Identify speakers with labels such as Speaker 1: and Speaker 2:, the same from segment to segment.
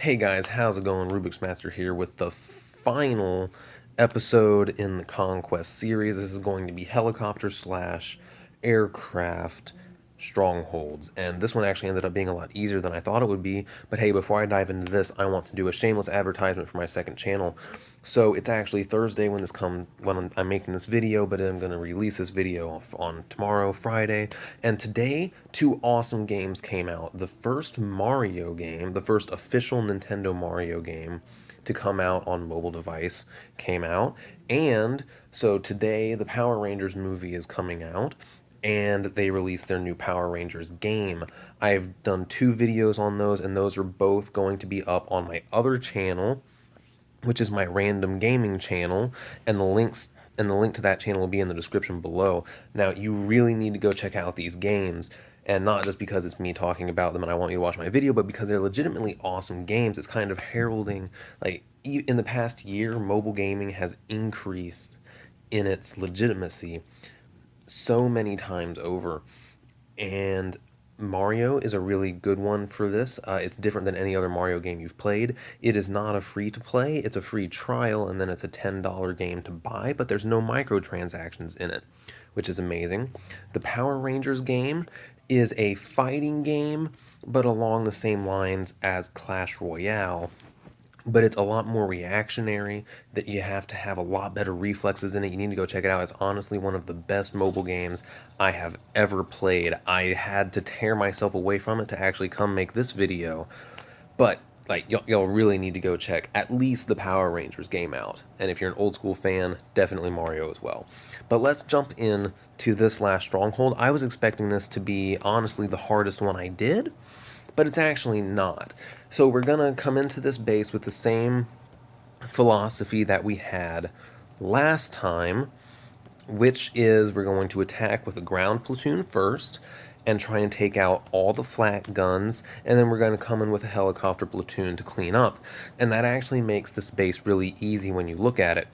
Speaker 1: Hey guys, how's it going? Rubik's Master here with the final episode in the Conquest series. This is going to be helicopter slash aircraft strongholds, and this one actually ended up being a lot easier than I thought it would be. But hey, before I dive into this, I want to do a shameless advertisement for my second channel. So it's actually Thursday when I'm making this video, but I'm going to release this video on tomorrow, Friday. And today, two awesome games came out. The first Mario game, the first official Nintendo Mario game to come out on mobile device came out. And so today, the Power Rangers movie is coming out, and they released their new Power Rangers game. I've done two videos on those, and those are both going to be up on my other channel, which is my random gaming channel, and the link to that channel will be in the description below. Now, you really need to go check out these games, and not just because it's me talking about them and I want you to watch my video, but because they're legitimately awesome games. It's kind of heralding, like, in the past year, mobile gaming has increased in its legitimacy so many times over. And Mario is a really good one for this. It's different than any other Mario game you've played. It is not a free to play, it's a free trial, and then it's a $10 game to buy, but there's no microtransactions in it, which is amazing. The Power Rangers game is a fighting game, but along the same lines as Clash Royale, but it's a lot more reactionary, that you have to have a lot better reflexes in it. You need to go check it out. It's honestly one of the best mobile games I have ever played. I had to tear myself away from it to actually come make this video, but like y'all really need to go check at least the Power Rangers game out. And if you're an old school fan, definitely Mario as well. But let's jump in to this last stronghold. I was expecting this to be honestly the hardest one I did, but it's actually not. So we're gonna come into this base with the same philosophy that we had last time, which is we're going to attack with a ground platoon first and try and take out all the flak guns, and then we're going to come in with a helicopter platoon to clean up. And that actually makes this base really easy when you look at it,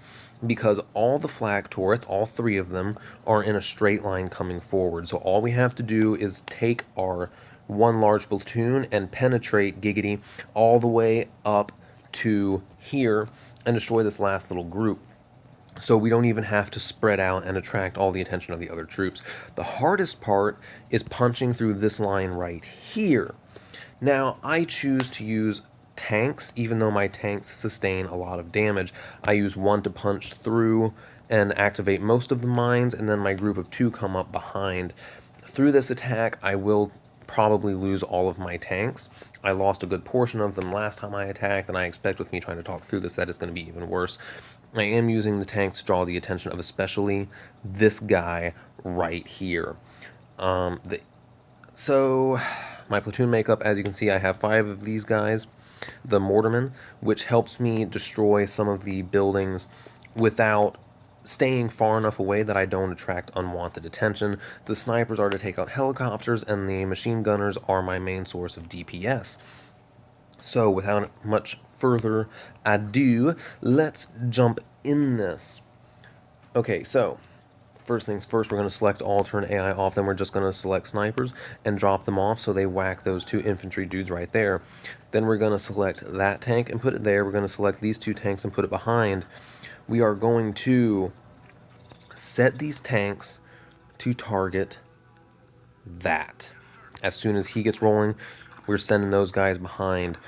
Speaker 1: because all the flak turrets, all three of them, are in a straight line coming forward. So all we have to do is take our one large platoon and penetrate Giggity all the way up to here and destroy this last little group. So we don't even have to spread out and attract all the attention of the other troops. The hardest part is punching through this line right here. Now, I choose to use tanks, even though my tanks sustain a lot of damage. I use one to punch through and activate most of the mines, and then my group of two come up behind. Through this attack, I will probably lose all of my tanks. I lost a good portion of them last time I attacked, and I expect with me trying to talk through this that it's going to be even worse. I am using the tanks to draw the attention of especially this guy right here. So my platoon makeup, as you can see, I have 5 of these guys, the mortarmen, which helps me destroy some of the buildings without staying far enough away that I don't attract unwanted attention. The snipers are to take out helicopters, and the machine gunners are my main source of DPS. So without much further ado, let's jump in this. Okay, so first things first, we're going to select all turn AI off, then we're just going to select snipers and drop them off so they whack those 2 infantry dudes right there. Then we're going to select that tank and put it there. We're going to select these 2 tanks and put it behind. We are going to set these tanks to target that. As soon as he gets rolling, we're sending those guys behind.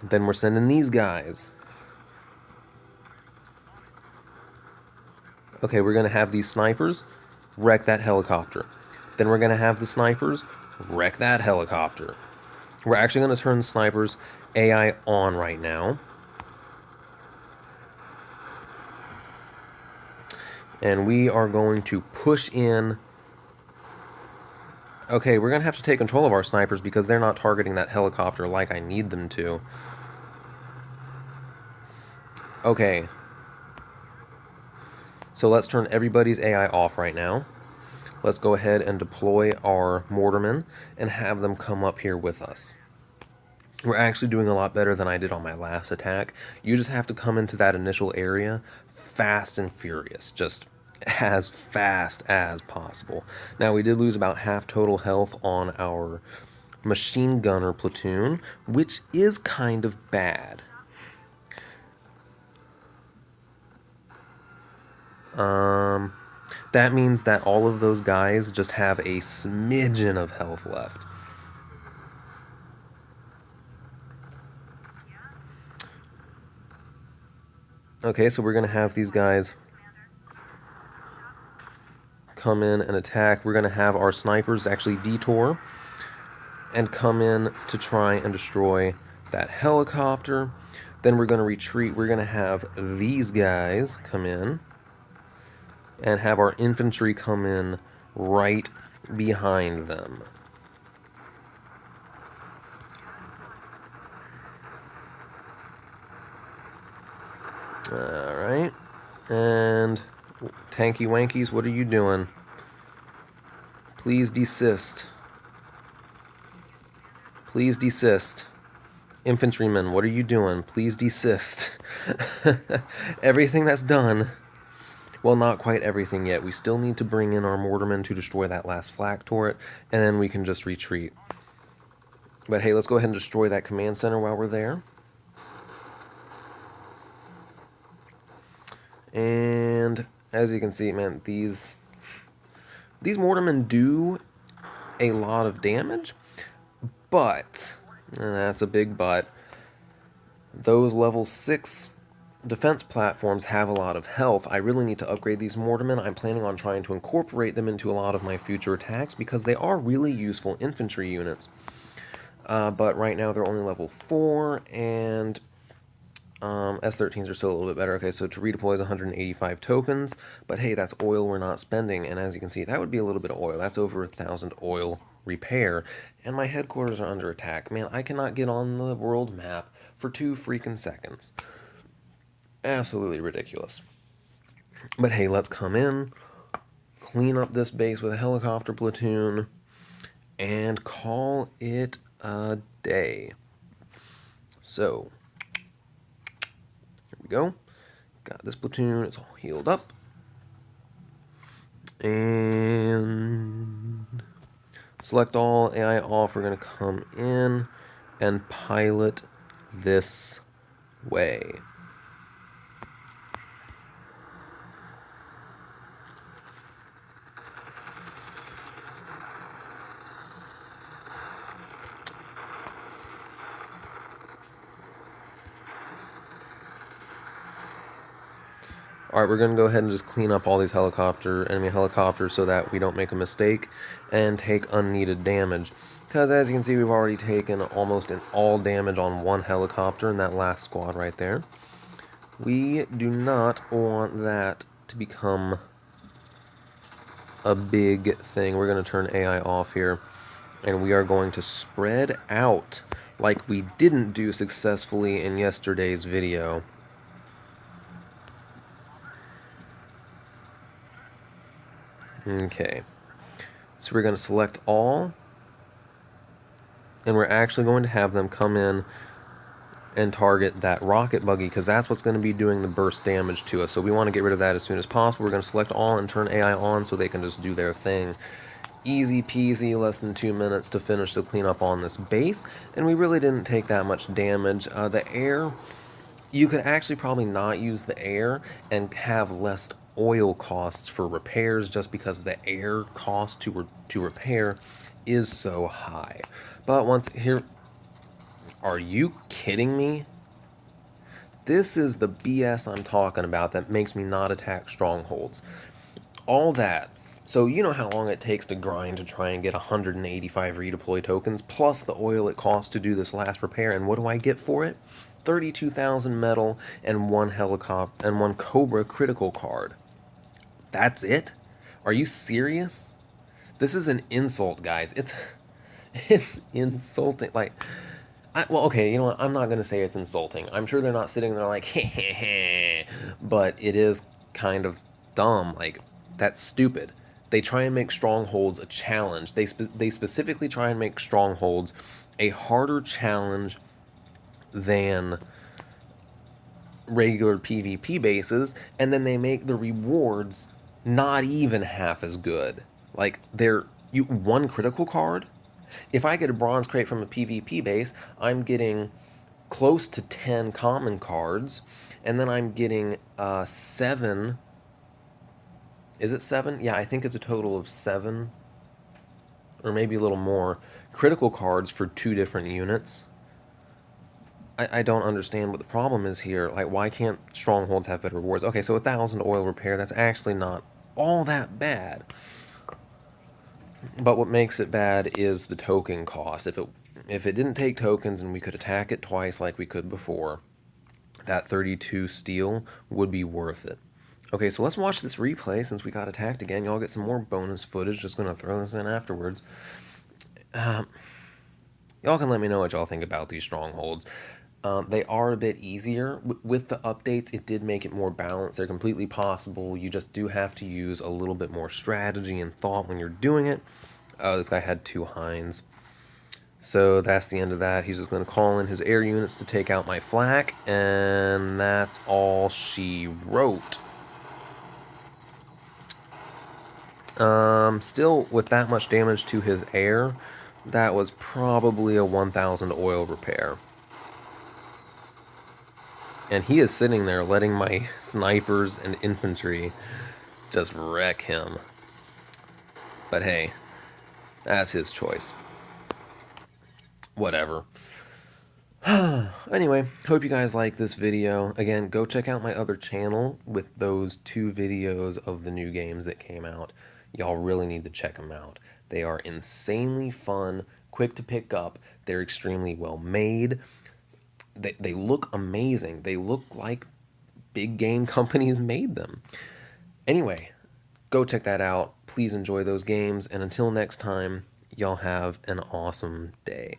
Speaker 1: Then we're sending these guys. Okay, we're going to have these snipers wreck that helicopter. Then we're going to have the snipers wreck that helicopter. We're actually going to turn the snipers AI on right now. And we are going to push in. Okay, we're going to have to take control of our snipers because they're not targeting that helicopter like I need them to. Okay. So let's turn everybody's AI off right now. Let's go ahead and deploy our mortarmen and have them come up here with us. We're actually doing a lot better than I did on my last attack. You just have to come into that initial area fast and furious, just as fast as possible. Now, we did lose about half total health on our machine gunner platoon, which is kind of bad. That means that all of those guys just have a smidgen of health left. Okay, so we're going to have these guys come in and attack. We're going to have our snipers actually detour and come in to try and destroy that helicopter. Then we're going to retreat. We're going to have these guys come in and have our infantry come in right behind them. Alright. And tanky wankies, what are you doing? Please desist. Please desist. Infantrymen, what are you doing? Please desist. Everything that's done. Well, not quite everything yet. We still need to bring in our mortarmen to destroy that last flak turret, and then we can just retreat. But hey, let's go ahead and destroy that command center while we're there. And as you can see, man, these mortarmen do a lot of damage, but, and that's a big but, those level 6 defense platforms have a lot of health. I really need to upgrade these mortarmen. I'm planning on trying to incorporate them into a lot of my future attacks because they are really useful infantry units. But right now they're only level 4, and S13s are still a little bit better. Okay, so to redeploy is 185 tokens, but hey, that's oil we're not spending, and as you can see, that would be a little bit of oil. That's over 1,000 oil repair, and my headquarters are under attack. Man, I cannot get on the world map for 2 freaking seconds. Absolutely ridiculous. But hey, let's come in, clean up this base with a helicopter platoon, and call it a day. So, here we go. Got this platoon, it's all healed up. And select all, AI off, we're going to come in and pilot this way. Alright, we're going to go ahead and just clean up all these enemy helicopters so that we don't make a mistake and take unneeded damage. Because as you can see, we've already taken almost all damage on one helicopter in that last squad right there. We do not want that to become a big thing. We're going to turn AI off here, and we are going to spread out like we didn't do successfully in yesterday's video. Okay, so we're going to select all, and we're actually going to have them come in and target that rocket buggy, because that's what's going to be doing the burst damage to us. So we want to get rid of that as soon as possible. We're going to select all and turn AI on so they can just do their thing. Easy peasy, less than 2 minutes to finish the cleanup on this base, and we really didn't take that much damage. The air, you could actually probably not use the air and have less oil costs for repairs just because the air cost to repair is so high. But once here, are you kidding me? This is the BS I'm talking about that makes me not attack strongholds. All that. So you know how long it takes to grind to try and get 185 redeploy tokens, plus the oil it costs to do this last repair, and what do I get for it? 32,000 metal and 1 helicopter and 1 Cobra critical card. That's it? Are you serious? This is an insult, guys. It's insulting. Like, well, okay, you know what? I'm not going to say it's insulting. I'm sure they're not sitting there like, heh, but it is kind of dumb. Like, that's stupid. They try and make strongholds a challenge. They specifically try and make strongholds a harder challenge than regular PvP bases, and then they make the rewards not even half as good. Like, they're 1 critical card If I get a bronze crate from a PvP base, I'm getting close to 10 common cards, and then I'm getting 7. Is it 7? Yeah, I think it's a total of 7, or maybe a little more, critical cards for 2 different units. I don't understand what the problem is here. Like, why can't Strongholds have better rewards? Okay, so 1,000 oil repair, that's actually not all that bad. But what makes it bad is the token cost. If it didn't take tokens and we could attack it twice like we could before, that 32 steel would be worth it. Okay, so let's watch this replay since we got attacked again. Y'all get some more bonus footage. Just gonna throw this in afterwards. Y'all can let me know what y'all think about these strongholds. They are a bit easier. With the updates, it did make it more balanced. They're completely possible. You just do have to use a little bit more strategy and thought when you're doing it. This guy had 2 hinds. So that's the end of that. He's just going to call in his air units to take out my flak, and that's all she wrote. Still, with that much damage to his air, that was probably a 1,000 oil repair. And he is sitting there letting my snipers and infantry just wreck him. But hey, that's his choice. Whatever. Anyway, hope you guys like this video. Again, go check out my other channel with those 2 videos of the new games that came out. Y'all really need to check them out. They are insanely fun, quick to pick up. They're extremely well made. They look amazing. They look like big game companies made them. Anyway, go check that out. Please enjoy those games. And until next time, y'all have an awesome day.